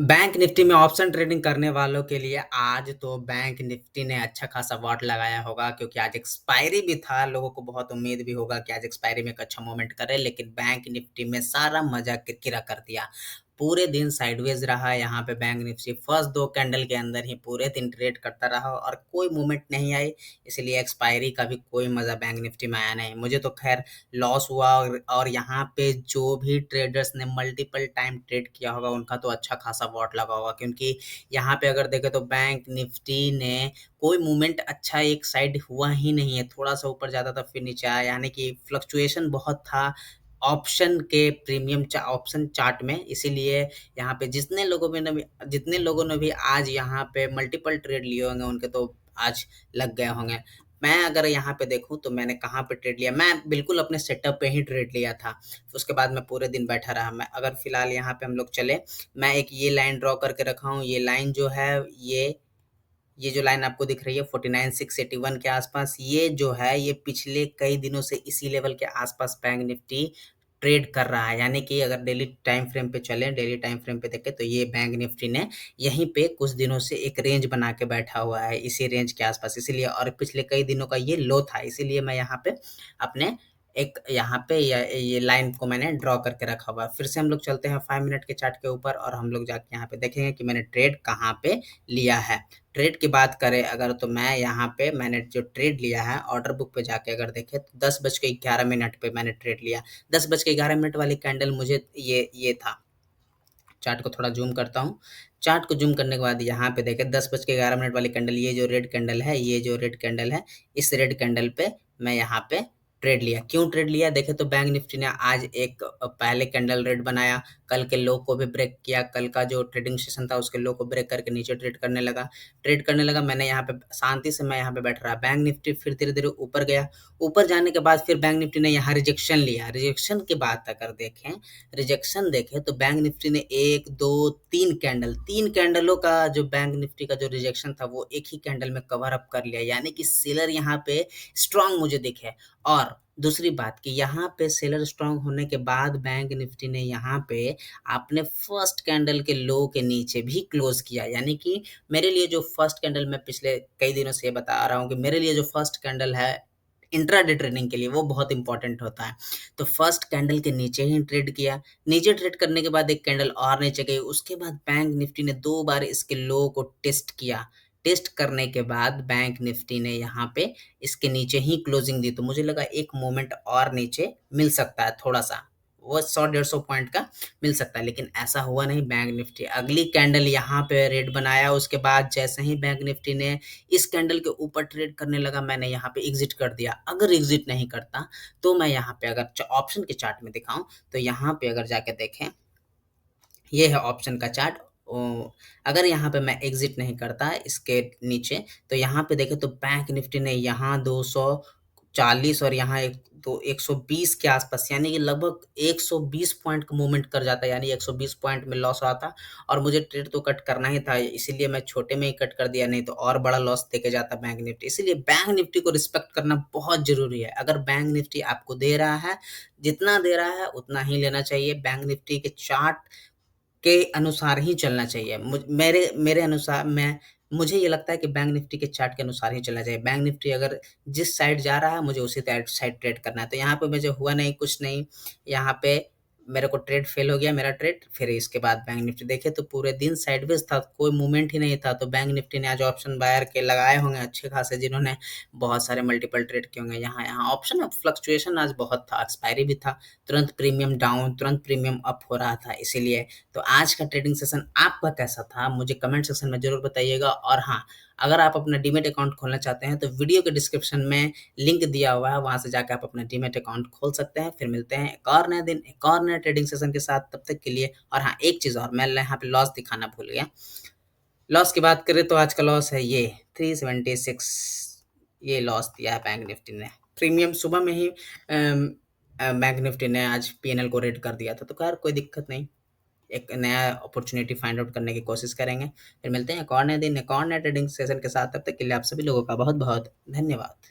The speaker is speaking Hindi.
बैंक निफ्टी में ऑप्शन ट्रेडिंग करने वालों के लिए आज तो बैंक निफ्टी ने अच्छा खासा वॉट लगाया होगा क्योंकि आज एक्सपायरी भी था। लोगों को बहुत उम्मीद भी होगा कि आज एक्सपायरी में एक अच्छा मूवमेंट करे, लेकिन बैंक निफ्टी में सारा मजा किरकिरा कर दिया। पूरे दिन साइडवेज रहा यहाँ पे बैंक निफ्टी फर्स्ट दो कैंडल के अंदर ही पूरे दिन ट्रेड करता रहा और कोई मूवमेंट नहीं आई। इसलिए एक्सपायरी का भी कोई मजा बैंक निफ्टी में आया नहीं। मुझे तो खैर लॉस हुआ और यहाँ पे जो भी ट्रेडर्स ने मल्टीपल टाइम ट्रेड किया होगा उनका तो अच्छा खासा वॉट लगा होगा, क्योंकि यहाँ पे अगर देखें तो बैंक निफ्टी ने कोई मूवमेंट अच्छा एक साइड हुआ ही नहीं है। थोड़ा सा ऊपर जाता था फिर नीचे आया, यानी कि फ्लक्चुएशन बहुत था ऑप्शन के प्रीमियम ऑप्शन चार्ट में। इसीलिए यहाँ पे जितने लोगों ने भी आज यहाँ पे मल्टीपल ट्रेड लिए होंगे उनके तो आज लग गए होंगे। मैं अगर यहाँ पे देखूँ तो मैंने कहाँ पे ट्रेड लिया, मैं बिल्कुल अपने सेटअप पे ही ट्रेड लिया था। उसके बाद मैं पूरे दिन बैठा रहा। मैं अगर फिलहाल यहाँ पे हम लोग चले, मैं एक ये लाइन ड्रॉ करके रखा हूँ। ये लाइन जो है ये जो लाइन आपको दिख रही है 49681 के आसपास, ये जो है ये पिछले कई दिनों से इसी लेवल के आसपास बैंक निफ्टी ट्रेड कर रहा है। यानी कि अगर डेली टाइम फ्रेम पे चलें, डेली टाइम फ्रेम पे देखें तो ये बैंक निफ्टी ने यहीं पे कुछ दिनों से एक रेंज बना के बैठा हुआ है इसी रेंज के आसपास। इसीलिए और पिछले कई दिनों का ये लो था, इसीलिए मैं यहाँ पे अपने एक यहाँ पे ये लाइन को मैंने ड्रॉ करके रखा हुआ है। फिर से हम लोग चलते हैं 5 मिनट के चार्ट के ऊपर और हम लोग जाके यहाँ पे देखेंगे कि मैंने ट्रेड कहाँ पे लिया है। ट्रेड की बात करें अगर तो मैं यहाँ पे मैंने जो ट्रेड लिया है ऑर्डर बुक पे जाके अगर देखें तो 10:11 पे मैंने ट्रेड लिया। 10:11 वाली कैंडल मुझे ये था। चार्ट को थोड़ा जूम करता हूँ। चार्ट को जूम करने के बाद यहाँ पे देखें 10:11 वाली कैंडल, ये जो रेड कैंडल है, ये जो रेड कैंडल है, इस रेड कैंडल पे मैं यहाँ पे ट्रेड लिया। क्यों ट्रेड लिया देखें तो बैंक निफ्टी ने आज एक पहले कैंडल रेड बनाया, कल के लो को भी ब्रेक किया। कल का जो ट्रेडिंग सेशन था उसके लो को ब्रेक करके नीचे ट्रेड करने लगा। मैंने यहाँ पे शांति से मैं यहाँ पे बैठ रहा। बैंक निफ्टी फिर धीरे धीरे ऊपर गया। ऊपर जाने के बाद फिर बैंक निफ्टी ने यहाँ रिजेक्शन लिया। रिजेक्शन की बात अगर देखें, रिजेक्शन देखें तो बैंक निफ्टी ने एक दो तीन कैंडलों का जो बैंक निफ्टी का जो रिजेक्शन था वो एक ही कैंडल में कवर अप कर लिया। यानी कि सेलर यहाँ पे स्ट्रांग मुझे दिखे। और दूसरी बात कि यहाँ पे सेलर स्ट्रांग होने के बाद बैंक निफ्टी ने यहाँ पे अपने फर्स्ट कैंडल के लो के नीचे भी क्लोज किया। यानी कि मेरे लिए जो फर्स्ट कैंडल, मैं पिछले कई दिनों से ये बता रहा हूँ कि मेरे लिए जो फर्स्ट कैंडल है इंट्राडे ट्रेडिंग के लिए वो बहुत इंपॉर्टेंट होता है। तो फर्स्ट कैंडल के नीचे ही ट्रेड किया। नीचे ट्रेड करने के बाद एक कैंडल और नीचे गई। उसके बाद बैंक निफ्टी ने 2 बार इसके लो को टेस्ट किया। टेस्ट करने के बाद बैंक निफ्टी ने यहाँ पे इसके नीचे ही क्लोजिंग दी। तो मुझे लगा एक मोमेंट और नीचे मिल सकता है, थोड़ा-सा वो 100-150 पॉइंट का मिल सकता है, लेकिन ऐसा हुआ नहीं। बैंक निफ्टी अगली कैंडल यहाँ पे रेड बनाया। उसके बाद जैसे ही बैंक निफ्टी ने इस कैंडल के ऊपर ट्रेड करने लगा, मैंने यहाँ पे एग्जिट कर दिया। अगर एग्जिट नहीं करता तो मैं यहाँ पे अगर ऑप्शन के चार्ट में दिखाऊं तो यहाँ पे अगर जाके देखें, ये है ऑप्शन का चार्ट। अगर यहाँ पे मैं एग्जिट नहीं करता इसके नीचे तो यहाँ पे देखें तो बैंक निफ्टी ने यहाँ 240 और यहाँ एक तो 120 के आसपास, यानी कि लगभग 120 पॉइंट का मूवमेंट कर जाता है। यानी 120 पॉइंट में लॉस आता और मुझे ट्रेड तो कट करना ही था, इसीलिए मैं छोटे में ही कट कर दिया, नहीं तो और बड़ा लॉस देके जाता बैंक निफ्टी। इसीलिए बैंक निफ्टी को रिस्पेक्ट करना बहुत जरूरी है। अगर बैंक निफ्टी आपको दे रहा है, जितना दे रहा है उतना ही लेना चाहिए। बैंक निफ्टी के चार्ट के अनुसार ही चलना चाहिए। मेरे अनुसार मुझे ये लगता है कि बैंक निफ्टी के चार्ट के अनुसार ही चलना चाहिए। बैंक निफ्टी अगर जिस साइड जा रहा है मुझे उसी साइड ट्रेड करना है। तो यहाँ पे मुझे हुआ नहीं, कुछ नहीं। यहाँ पे मेरे को ट्रेड फेल हो गया मेरा ट्रेड। फिर इसके बाद बैंक निफ्टी देखे तो पूरे दिन साइडवेज था, कोई मूवमेंट ही नहीं था। तो बैंक निफ्टी ने आज ऑप्शन बायर के लगाए होंगे अच्छे खासे, जिन्होंने बहुत सारे मल्टीपल ट्रेड किए होंगे। यहाँ यहाँ ऑप्शन में फ्लक्चुएशन आज बहुत था, एक्सपायरी भी था, तुरंत प्रीमियम डाउन तुरंत प्रीमियम अप हो रहा था। इसीलिए तो आज का ट्रेडिंग सेशन आपका कैसा था मुझे कमेंट सेक्शन में जरूर बताइएगा। और हाँ, अगर आप अपना डीमेट अकाउंट खोलना चाहते हैं तो वीडियो के डिस्क्रिप्शन में लिंक दिया हुआ है, वहां से जाकर आप अपना डीमेट अकाउंट खोल सकते हैं। फिर मिलते हैं एक और नए दिन एक और नए ट्रेडिंग सेशन के साथ, तब तक के लिए। और हाँ, एक चीज और, मैं यहाँ पे लॉस दिखाना भूल गया। लॉस की बात करें तो आज का लॉस है ये 376, ये लॉस दिया है बैंक निफ्टी ने। प्रीमियम सुबह में ही बैंक निफ्टी ने आज पीएनएल को रेड कर दिया था। तो खैर कोई दिक्कत नहीं, एक नया अपॉर्चुनिटी फाइंड आउट करने की कोशिश करेंगे। फिर मिलते हैं एक और नए दिन एक और नए ट्रेडिंग सेशन के साथ, तब तक के लिए आप सभी लोगों का बहुत बहुत धन्यवाद।